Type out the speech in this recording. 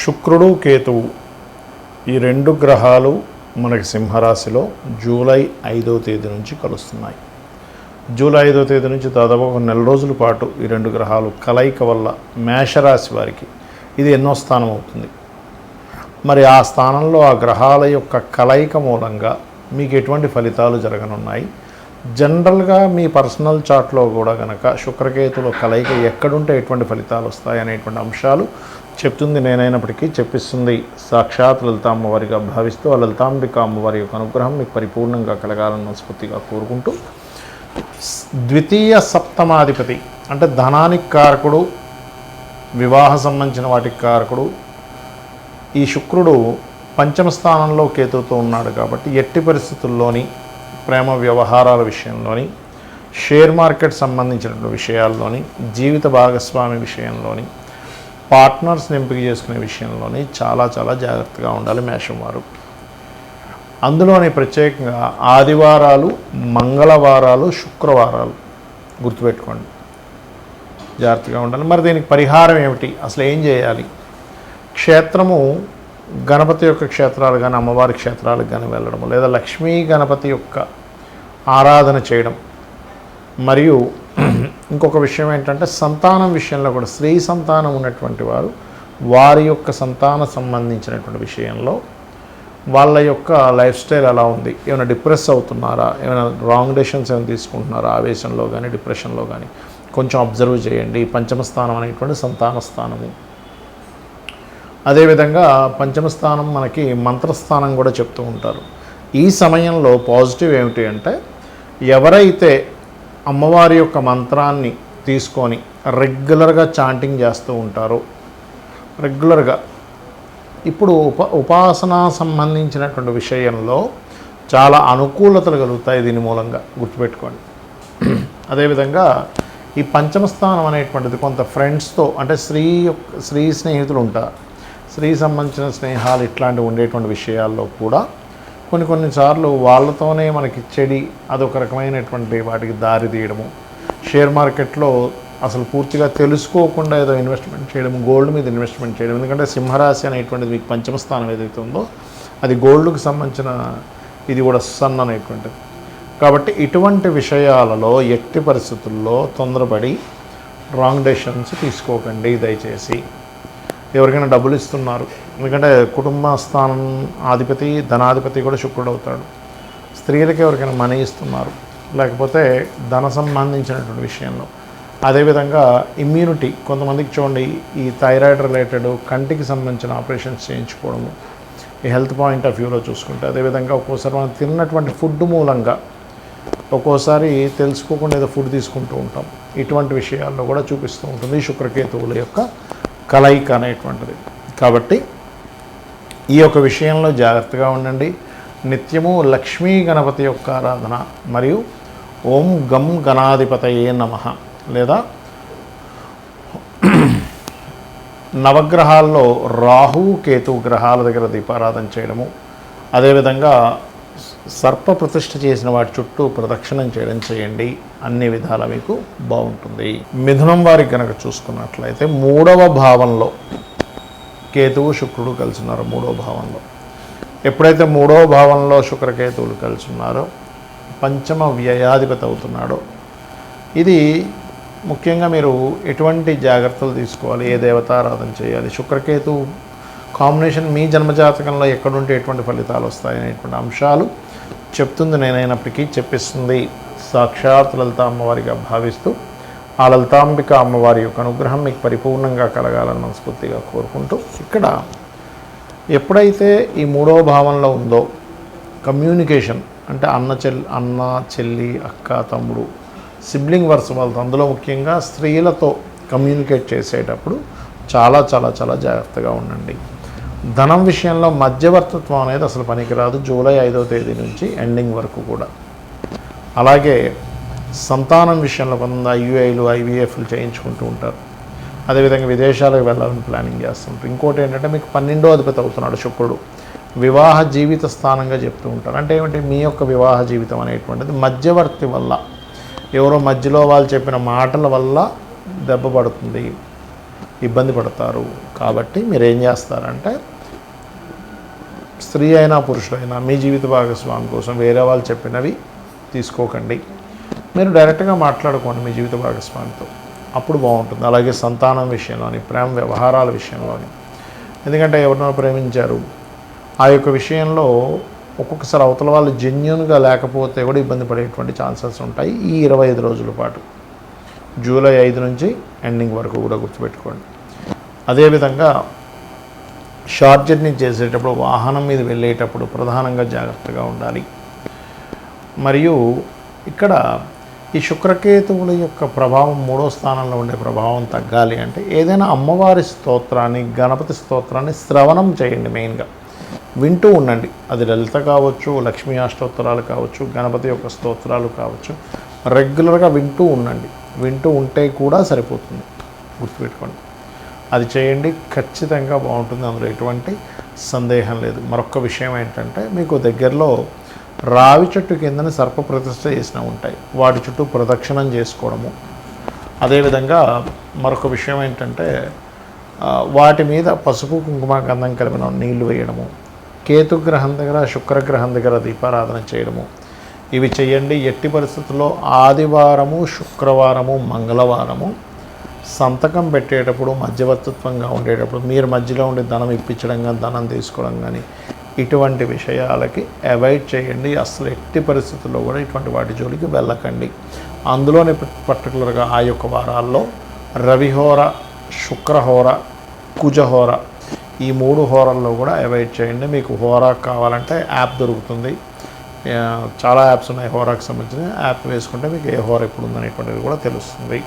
శుక్రుడు కేతువు ఈ రెండు గ్రహాలు మనకి సింహరాశిలో జూలై 5వ తేదీ నుంచి కలుస్తున్నాయి. జూలై 5వ తేదీ నుంచి దాదాపు ఒక నెల రోజుల పాటు ఈ రెండు గ్రహాలు కలయిక వల్ల మేషరాశి వారికి ఇది ఎన్నో స్థానం అవుతుంది. మరి ఆ స్థానంలో ఆ గ్రహాల యొక్క కలయిక మూలంగా మీకు ఎటువంటి ఫలితాలు జరగనున్నాయి, జనరల్గా మీ పర్సనల్ చార్ట్లో కూడా కనుక శుక్రకేతుల కలయిక ఎక్కడుంటే ఎటువంటి ఫలితాలు వస్తాయి అనేటువంటి అంశాలు చెప్తుంది నేనైనప్పటికీ చెప్పిస్తుంది సాక్షాత్ లలిత అమ్మవారిగా భావిస్తూ ఆ లలితాంబిక అమ్మవారి యొక్క అనుగ్రహం మీకు పరిపూర్ణంగా కలగాలని మనస్ఫూర్తిగా కోరుకుంటూ, ద్వితీయ సప్తమాధిపతి అంటే ధనానికి కారకుడు, వివాహ సంబంధించిన వాటికి కారకుడు ఈ శుక్రుడు పంచమ స్థానంలో కేతువుతో ఉన్నాడు. కాబట్టి ఎట్టి పరిస్థితుల్లోని ప్రేమ వ్యవహారాల విషయంలోని, షేర్ మార్కెట్ సంబంధించినటువంటి విషయాల్లోని, జీవిత భాగస్వామి విషయంలోని, పార్ట్నర్స్ని ఎంపిక చేసుకునే విషయంలోని చాలా చాలా జాగ్రత్తగా ఉండాలి మేషం వారు. అందులోని ప్రత్యేకంగా ఆదివారాలు, మంగళవారాలు, శుక్రవారాలు గుర్తుపెట్టుకోండి, జాగ్రత్తగా ఉండాలి. మరి దీనికి పరిహారం ఏమిటి, అసలు ఏం చేయాలి? క్షేత్రము గణపతి యొక్క క్షేత్రాలు కానీ అమ్మవారి క్షేత్రాలకు కానీ వెళ్ళడము, లేదా లక్ష్మీ గణపతి యొక్క ఆరాధన చేయడం. మరియు ఇంకొక విషయం ఏంటంటే సంతానం విషయంలో కూడా స్త్రీ సంతానం ఉన్నటువంటి వారు వారి యొక్క సంతాన సంబంధించినటువంటి విషయంలో వాళ్ళ యొక్క లైఫ్ స్టైల్ ఎలా ఉంది, ఏమైనా డిప్రెస్ అవుతున్నారా, ఏమైనా రాంగ్ డెసిషన్స్ ఏమైనా తీసుకుంటున్నారా, ఆవేశంలో కానీ డిప్రెషన్లో కానీ కొంచెం అబ్జర్వ్ చేయండి. పంచమ స్థానం అనేటువంటి సంతాన స్థానము. అదేవిధంగా పంచమ స్థానం మనకి మంత్రస్థానం కూడా చెప్తూ ఉంటారు. ఈ సమయంలో పాజిటివ్ ఏమిటి అంటే ఎవరైతే అమ్మవారి యొక్క మంత్రాన్ని తీసుకొని రెగ్యులర్గా చాంటింగ్ చేస్తూ ఉంటారో, రెగ్యులర్గా ఇప్పుడు ఉపాసన సంబంధించినటువంటి విషయంలో చాలా అనుకూలతలు కలుగుతాయి దీని మూలంగా, గుర్తుపెట్టుకోండి. అదేవిధంగా ఈ పంచమ స్థానం అనేటువంటిది కొంత ఫ్రెండ్స్తో అంటే స్త్రీ స్నేహితులు ఉంటారు, స్త్రీ సంబంధించిన స్నేహాలు ఇట్లాంటివి ఉండేటువంటి విషయాల్లో కూడా కొన్నిసార్లు వాళ్ళతోనే మనకి చెడి అదొక రకమైనటువంటి వాటికి దారి తీయడము, షేర్ మార్కెట్లో అసలు పూర్తిగా తెలుసుకోకుండా ఏదో ఇన్వెస్ట్మెంట్ చేయడం, గోల్డ్ మీద ఇన్వెస్ట్మెంట్ చేయడం. ఎందుకంటే సింహరాశి అనేటువంటిది మీకు పంచమ స్థానం ఏదైతే ఉందో అది గోల్డ్కి సంబంధించిన ఇది కూడా సన్ అనేటువంటిది. కాబట్టి ఇటువంటి విషయాలలో ఎట్టి పరిస్థితుల్లో తొందరపడి రాంగ్ డెసిషన్స్ తీసుకోకండి దయచేసి. ఎవరికైనా డబ్బులు ఇస్తున్నారు, ఎందుకంటే కుటుంబ స్థానం అధిపతి ధనాధిపతి కూడా శుక్రుడు అవుతాడు. స్త్రీలకి ఎవరికైనా మనీ ఇస్తున్నారు, లేకపోతే ధన సంబంధించినటువంటి విషయంలో. అదేవిధంగా ఇమ్యూనిటీ, కొంతమందికి చూడండి ఈ థైరాయిడ్ రిలేటెడ్ కంటికి సంబంధించిన ఆపరేషన్స్ చేయించుకోవడము, ఈ హెల్త్ పాయింట్ ఆఫ్ వ్యూలో చూసుకుంటే. అదేవిధంగా ఒక్కోసారి మనం తిన్నటువంటి ఫుడ్ మూలంగా ఒక్కోసారి తెలుసుకోకుండా ఏదో ఫుడ్ తీసుకుంటూ ఉంటాం. ఇటువంటి విషయాల్లో కూడా చూపిస్తూ ఉంటుంది శుక్రకేతువుల యొక్క కలయిక అనేటువంటిది. కాబట్టి ఈ యొక్క విషయంలో జాగ్రత్తగా ఉండండి. నిత్యము లక్ష్మీ గణపతి యొక్క ఆరాధన మరియు ఓం గం గణాధిపతయే నమః లేదా నవగ్రహాల్లో రాహు కేతు గ్రహాల దగ్గర దీపారాధన చేయడము, అదేవిధంగా సర్ప ప్రతిష్ఠ చేసిన వాటి చుట్టూ ప్రదక్షిణం చేయడం చేయండి. అన్ని విధాలా మీకు బాగుంటుంది. మిథునం వారికి కనుక చూసుకున్నట్లయితే 3వ భావంలో కేతువు శుక్రుడు కలిసి ఉన్నారు. 3వ భావంలో ఎప్పుడైతే 3వ భావంలో శుక్రకేతువులు కలిసి ఉన్నారో పంచమ వ్యయాధిపతి అవుతున్నాడో, ఇది ముఖ్యంగా మీరు ఎటువంటి జాగ్రత్తలు తీసుకోవాలి, ఏ దేవతారాధన చేయాలి, శుక్రకేతు కాంబినేషన్ మీ జన్మజాతకంలో ఎక్కడుంటే ఎటువంటి ఫలితాలు వస్తాయనేటువంటి అంశాలు చెప్తుంది నేనైనప్పటికీ చెప్పిస్తుంది సాక్షాత్ లలిత అమ్మవారిగా భావిస్తూ ఆ లలితాంబిక అమ్మవారి యొక్క అనుగ్రహం మీకు పరిపూర్ణంగా కలగాలని మనస్ఫూర్తిగా కోరుకుంటూ, ఇక్కడ ఎప్పుడైతే ఈ 3వ భావంలో ఉందో కమ్యూనికేషన్ అంటే అన్న చెల్లి అక్క తమ్ముడు సిబ్లింగ్ వరుస వాళ్ళతో, అందులో ముఖ్యంగా స్త్రీలతో కమ్యూనికేట్ చేసేటప్పుడు చాలా చాలా చాలా జాగ్రత్తగా ఉండండి. ధనం విషయంలో మధ్యవర్తిత్వం అనేది అసలు పనికిరాదు జూలై 5వ తేదీ నుంచి ఎండింగ్ వరకు కూడా. అలాగే సంతానం విషయంలో కొంత IUIలు IVFలు చేయించుకుంటూ ఉంటారు. అదేవిధంగా విదేశాలకు వెళ్ళాలని ప్లానింగ్ చేస్తుంటారు. ఇంకోటి ఏంటంటే మీకు 12వ అధిపతి అవుతున్నాడు శుక్రుడు, వివాహ జీవిత స్థానంగా చెప్తూ ఉంటారు. అంటే ఏమిటి, మీ యొక్క వివాహ జీవితం అనేటువంటిది మధ్యవర్తి వల్ల, ఎవరో మధ్యలో వాళ్ళు చెప్పిన మాటల వల్ల దెబ్బ పడుతుంది. ఇబ్బంది పడతారు. కాబట్టి మీరు ఏం చేస్తారంటే, స్త్రీ అయినా పురుషులైనా మీ జీవిత భాగస్వామి కోసం వేరే వాళ్ళు చెప్పినవి తీసుకోకండి. మీరు డైరెక్ట్గా మాట్లాడుకోండి మీ జీవిత భాగస్వామితో, అప్పుడు బాగుంటుంది. అలాగే సంతానం విషయంలోని, ప్రేమ వ్యవహారాల విషయంలోని, ఎందుకంటే ఎవరినో ప్రేమించారు, ఆ యొక్క విషయంలో ఒక్కొక్కసారి అవతల వాళ్ళు జెన్యూన్గా లేకపోతే కూడా ఇబ్బంది పడేటువంటి ఛాన్సెస్ ఉంటాయి ఈ 25 రోజుల పాటు, జూలై 5 నుంచి ఎండింగ్ వరకు కూడా గుర్తుపెట్టుకోండి. అదేవిధంగా షార్ట్ జర్నీ చేసేటప్పుడు, వాహనం మీద వెళ్ళేటప్పుడు ప్రధానంగా జాగ్రత్తగా ఉండాలి. మరియు ఇక్కడ ఈ శుక్రకేతువుల యొక్క ప్రభావం 3వ స్థానంలో ఉండే ప్రభావం తగ్గాలి అంటే ఏదైనా అమ్మవారి స్తోత్రాన్ని, గణపతి స్తోత్రాన్ని శ్రవణం చేయండి. మెయిన్గా వింటూ ఉండండి. అది లలిత కావచ్చు, లక్ష్మీ అష్టోత్తరాలు కావచ్చు, గణపతి యొక్క స్తోత్రాలు కావచ్చు, రెగ్యులర్గా వింటూ ఉండండి. వింటూ ఉంటే కూడా సరిపోతుంది, గుర్తుపెట్టుకోండి. అది చేయండి, ఖచ్చితంగా బాగుంటుంది, అందులో ఎటువంటి సందేహం లేదు. మరొక విషయం ఏంటంటే, మీకు దగ్గరలో రావి చెట్టు కిందన సర్ప ప్రతిష్ఠ చేసినవి ఉంటాయి, వాటి చుట్టూ ప్రదక్షిణం చేసుకోవడము. అదేవిధంగా మరొక విషయం ఏంటంటే, వాటి మీద పసుపు కుంకుమ గంధం కలిపిన నీళ్లు వేయడము, కేతుగ్రహం దగ్గర, శుక్రగ్రహం దగ్గర దీపారాధన చేయడము, ఇవి చేయండి. ఎట్టి పరిస్థితుల్లో ఆదివారము, శుక్రవారము, మంగళవారము సంతకం పెట్టేటప్పుడు, మధ్యవర్తిత్వంగా ఉండేటప్పుడు మీరు మధ్యలో ఉండి ధనం ఇప్పించడం కానీ, ధనం తీసుకోవడం కానీ, ఇటువంటి విషయాలకి అవాయిడ్ చేయండి. అసలు ఎట్టి పరిస్థితుల్లో కూడా ఇటువంటి వాటి జోలికి వెళ్ళకండి. అందులోనే పర్టికులర్గా ఆ యొక్క వారాల్లో రవిహోర, శుక్రహోర, కుజహోర, ఈ 3 హోరల్లో కూడా అవాయిడ్ చేయండి. మీకు హోరా కావాలంటే యాప్ దొరుకుతుంది, చాలా యాప్స్ ఉన్నాయి హోరాకి సంబంధించిన. యాప్ వేసుకుంటే మీకు ఏ హోర ఎప్పుడు ఉందనేటువంటిది కూడా తెలుస్తుంది.